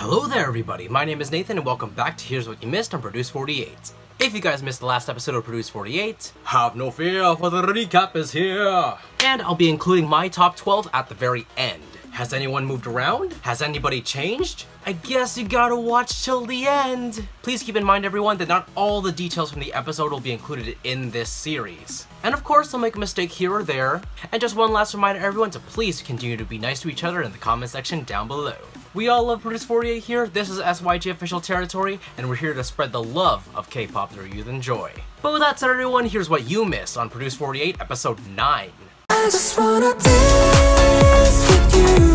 Hello there everybody, my name is Nathan and welcome back to Here's What You Missed on Produce 48. If you guys missed the last episode of Produce 48, have no fear, for the recap is here! And I'll be including my top 12 at the very end. Has anyone moved around? Has anybody changed? I guess you gotta watch till the end! Please keep in mind everyone that not all the details from the episode will be included in this series. And of course, I'll make a mistake here or there. And just one last reminder everyone to please continue to be nice to each other in the comment section down below. We all love Produce 48 here, this is SYJofficial territory, and we're here to spread the love of K-pop that our youth enjoy. But with that said everyone, here's what you missed on Produce 48 episode 9. I just wanna dance with you.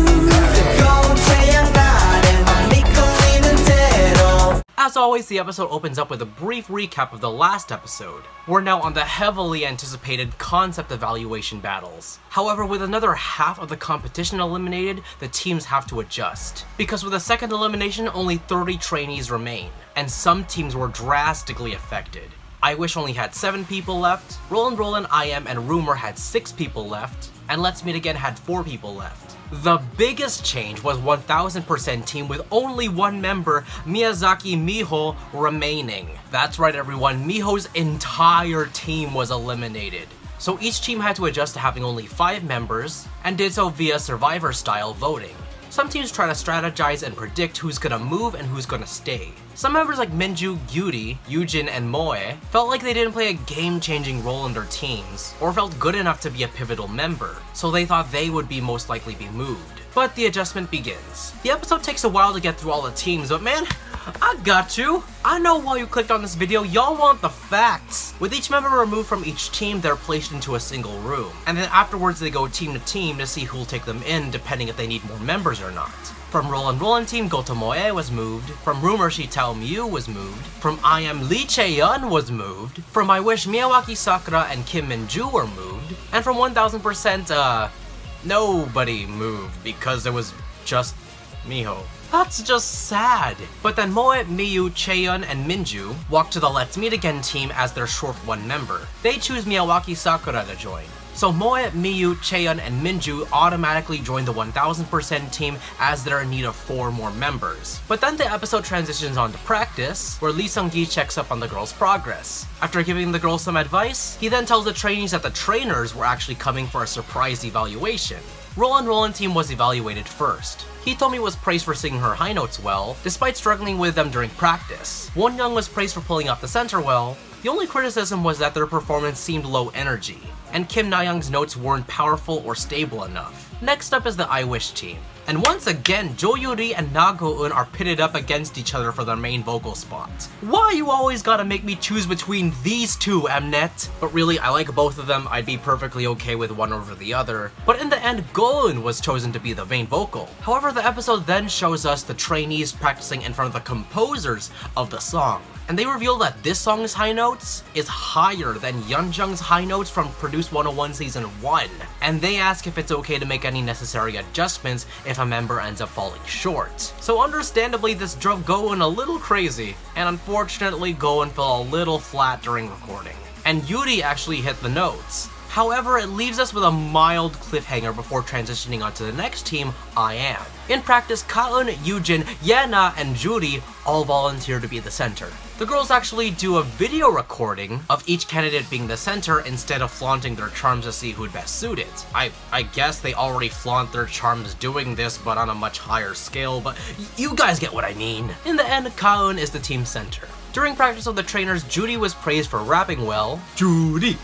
As always, the episode opens up with a brief recap of the last episode. We're now on the heavily anticipated concept evaluation battles. However, with another half of the competition eliminated, the teams have to adjust. Because with the second elimination, only 30 trainees remain, and some teams were drastically affected. I Wish only had 7 people left, Rollin', I Am, and Rumor had 6 people left, and Let's Meet Again had 4 people left. The biggest change was 1000% team with only one member, Miyazaki Miho, remaining. That's right everyone, Miho's entire team was eliminated. So each team had to adjust to having only 5 members, and did so via survivor style voting. Some teams try to strategize and predict who's gonna move and who's gonna stay. Some members like Minju, Gyuri, Yujin, and Moe felt like they didn't play a game-changing role in their teams, or felt good enough to be a pivotal member, so they thought they would be most likely be moved. But the adjustment begins. The episode takes a while to get through all the teams, but man, I got you! I know why you clicked on this video, y'all want the facts! With each member removed from each team, they're placed into a single room, and then afterwards they go team to team to see who'll take them in depending if they need more members or not. From Rollin' team, Goto Moe was moved. From Rumor, Shitao Miu was moved. From I Am, Lee Chae-yeon was moved. From I Wish, Miyawaki Sakura and Kim Min-ju were moved. And from 1000%, nobody moved because it was just Miho. That's just sad. But then Moe, Miyu, Chaeyeon, and Minju walk to the Let's Meet Again team as their short one member. They choose Miyawaki Sakura to join. So Moe, Miyu, Chaeyeon, and Minju automatically join the 1000% team as they're in need of 4 more members. But then the episode transitions on to practice, where Lee Sung-gi checks up on the girls' progress. After giving the girls some advice, he then tells the trainees that the trainers were actually coming for a surprise evaluation. Rollin' team was evaluated first. Hitomi was praised for singing her high notes well, despite struggling with them during practice. Wonyoung was praised for pulling off the center well. The only criticism was that their performance seemed low energy, and Kim Na-young's notes weren't powerful or stable enough. Next up is the I Wish team. And once again, Jo Yuri and Na Go-eun are pitted up against each other for their main vocal spot. Why you always gotta make me choose between these two, Mnet? But really, I like both of them, I'd be perfectly okay with one over the other. But in the end, Go-eun was chosen to be the main vocal. However, the episode then shows us the trainees practicing in front of the composers of the song. And they reveal that this song's high notes is higher than Yeonjung's high notes from Produce 101 Season 1. And they ask if it's okay to make any necessary adjustments if a member ends up falling short. So understandably, this drove Go-eun a little crazy, and unfortunately Go-eun fell a little flat during recording. And Yuri actually hit the notes. However, it leaves us with a mild cliffhanger before transitioning onto the next team, I Am. In practice, Ka-eun, Yujin, Yena, and Juri all volunteer to be the center. The girls actually do a video recording of each candidate being the center instead of flaunting their charms to see who'd best suit it. I guess they already flaunt their charms doing this, but on a much higher scale, but you guys get what I mean. In the end, Ka-eun is the team center. During practice of the trainers, Judy was praised for rapping well. Judy.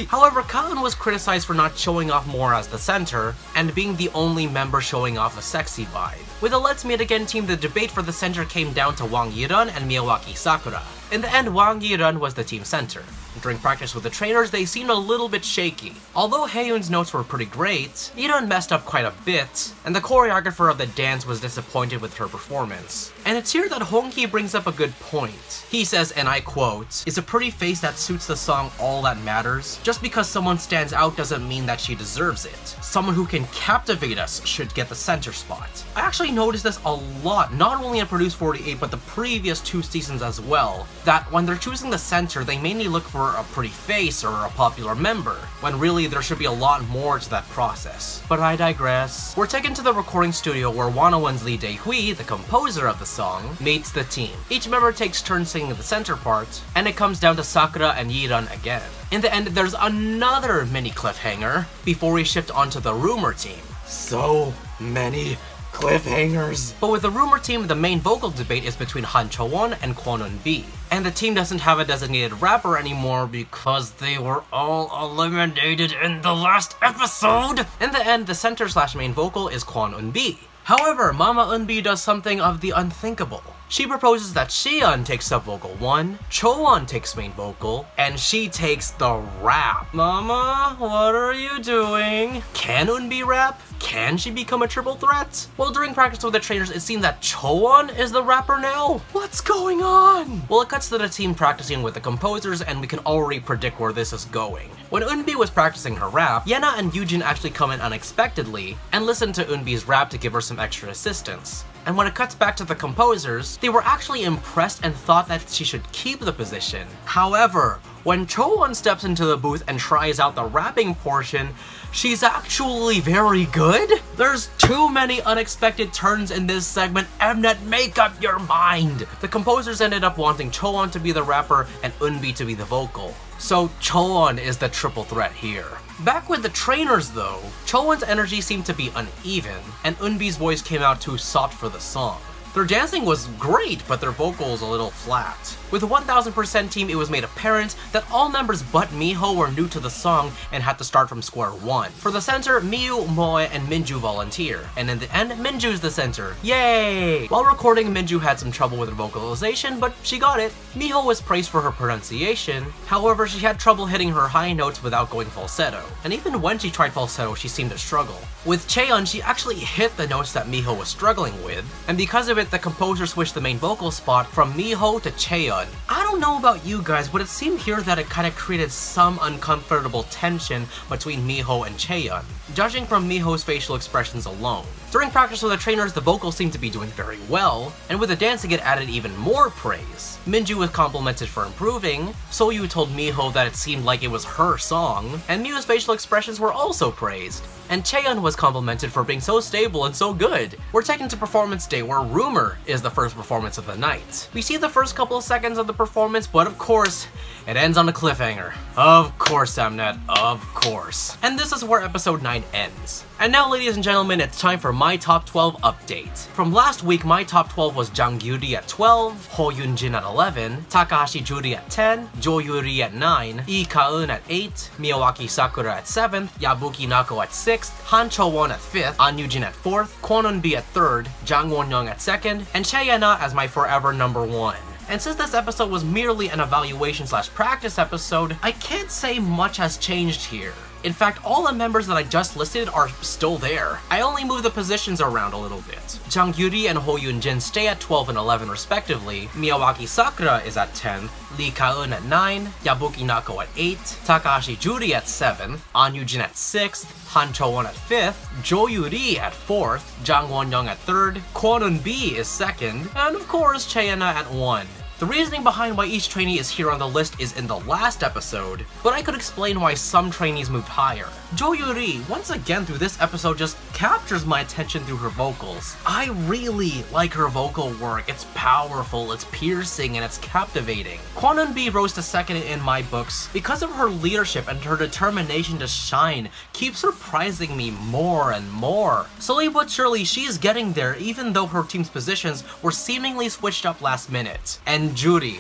However, Ka-eun was criticized for not showing off more as the center, and being the only member showing off a sexy vibe. With the Let's Meet Again team, the debate for the center came down to Wang Yiran and Miyawaki Sakura. In the end, Wang Yiran was the team center. During practice with the trainers, they seemed a little bit shaky. Although Haeun's notes were pretty great, Yiran messed up quite a bit, and the choreographer of the dance was disappointed with her performance. And it's here that Hongki brings up a good point. He says, and I quote, "It's a pretty face that suits the song song all that matters. Just because someone stands out doesn't mean that she deserves it. Someone who can captivate us should get the center spot. I actually noticed this a lot, not only in Produce 48 but the previous 2 seasons as well, that when they're choosing the center, they mainly look for a pretty face or a popular member, when really there should be a lot more to that process. But I digress. We're taken to the recording studio where Wanawan's Lee Dae-hui, the composer of the song, meets the team. Each member takes turns singing the center part, and it comes down to Sakura and Yiran again. In the end, there's another mini cliffhanger before we shift onto the rumor team. So many cliffhangers. But with the rumor team, the main vocal debate is between Han Cho-won and Kwon Eun-bi. And the team doesn't have a designated rapper anymore because they were all eliminated in the last episode. In the end, the center/main vocal is Kwon Eun-bi. However, Mama Eun-bi does something of the unthinkable. She proposes that Shion takes sub-vocal 1, Cho-won takes main vocal, and she takes the rap. Mama, what are you doing? Can Eun-bi rap? Can she become a triple threat? Well, during practice with the trainers, it seemed that Cho-won is the rapper now. What's going on? Well, it cuts to the team practicing with the composers, and we can already predict where this is going. When Eun-bi was practicing her rap, Yena and Yujin actually come in unexpectedly and listen to Eun-bi's rap to give her some extra assistance. And when it cuts back to the composers, they were actually impressed and thought that she should keep the position. However, when Cho-won steps into the booth and tries out the rapping portion, she's actually very good? There's too many unexpected turns in this segment. Mnet, make up your mind! The composers ended up wanting Cho-won to be the rapper and Eun-bi to be the vocal. So Cho-won is the triple threat here. Back with the trainers though, Cho-won's energy seemed to be uneven, and Eun-bi's voice came out too soft for the song. Their dancing was great, but their vocals a little flat. With the 1000% team, it was made apparent that all members but Miho were new to the song and had to start from square one. For the center, Miyu, Moe, and Minju volunteer, and in the end, Minju's the center. Yay! While recording, Minju had some trouble with her vocalization, but she got it. Miho was praised for her pronunciation, however, she had trouble hitting her high notes without going falsetto, and even when she tried falsetto, she seemed to struggle. With Chaeyeon, she actually hit the notes that Miho was struggling with, and because of it, the composer switched the main vocal spot from Miho to Chaeyeon. I don't know about you guys, but it seemed here that it kind of created some uncomfortable tension between Miho and Chaeyeon, judging from Miho's facial expressions alone. During practice with the trainers, the vocals seemed to be doing very well, and with the dancing it added even more praise. Minju was complimented for improving, Soyu told Miho that it seemed like it was her song, and Miu's facial expressions were also praised. And Chaeyeon was complimented for being so stable and so good. We're taken to performance day where Rumor is the first performance of the night. We see the first couple of seconds of the performance, but of course, it ends on a cliffhanger. Of course, Mnet, of course. And this is where episode 9 ends. And now, ladies and gentlemen, it's time for my top 12 update. From last week, my top 12 was Jang Gyuri at 12, Ho Yoonjin at 11, Takahashi Juri at 10, Jo Yuri at 9, Lee Ka-eun at 8, Miyawaki Sakura at 7th, Yabuki Nako at 6th, Han Cho-won at 5th, An Yujin at 4th, Kwon Eun-bi at 3rd, Jang Won-young at 2nd, and Chaeyena as my forever number 1. And since this episode was merely an evaluation/practice episode, I can't say much has changed here. In fact, all the members that I just listed are still there. I only moved the positions around a little bit. Jang Gyuri and Ho Yoonjin stay at 12 and 11 respectively, Miyawaki Sakura is at 10th, Lee Ka-eun at 9, Yabuki Nako at 8, Takahashi Juri at 7th, An Yujin at 6th, Han Cho-won at 5th, Jo Yuri at 4th, Jang Won-young at 3rd, Kwon Eun-bi is 2nd, and of course Chaeyena at 1. The reasoning behind why each trainee is here on the list is in the last episode, but I could explain why some trainees moved higher. Jo Yuri, once again through this episode, just captures my attention through her vocals. I really like her vocal work. It's powerful, it's piercing, and it's captivating. Kwon Eun-bi rose to 2nd in my books because of her leadership, and her determination to shine keeps surprising me more and more. Slowly but surely, she is getting there even though her team's positions were seemingly switched up last minute. And Juri,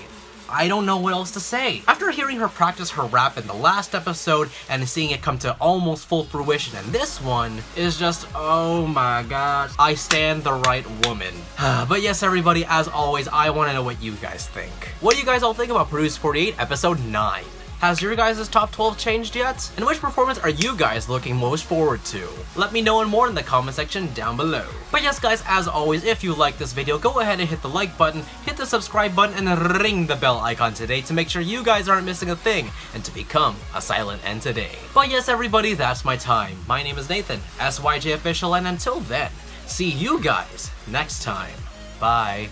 I don't know what else to say. After hearing her practice her rap in the last episode and seeing it come to almost full fruition in this one, is just, oh my gosh, I stand the right woman. But yes, everybody, as always, I want to know what you guys think. What do you guys all think about Produce 48 episode 9? Has your guys' top 12 changed yet? And which performance are you guys looking most forward to? Let me know and more in the comment section down below. But yes guys, as always, if you like this video, go ahead and hit the like button, hit the subscribe button, and ring the bell icon today to make sure you guys aren't missing a thing and to become a silent N today. But yes everybody, that's my time. My name is Nathan, SYJofficial, and until then, see you guys next time. Bye.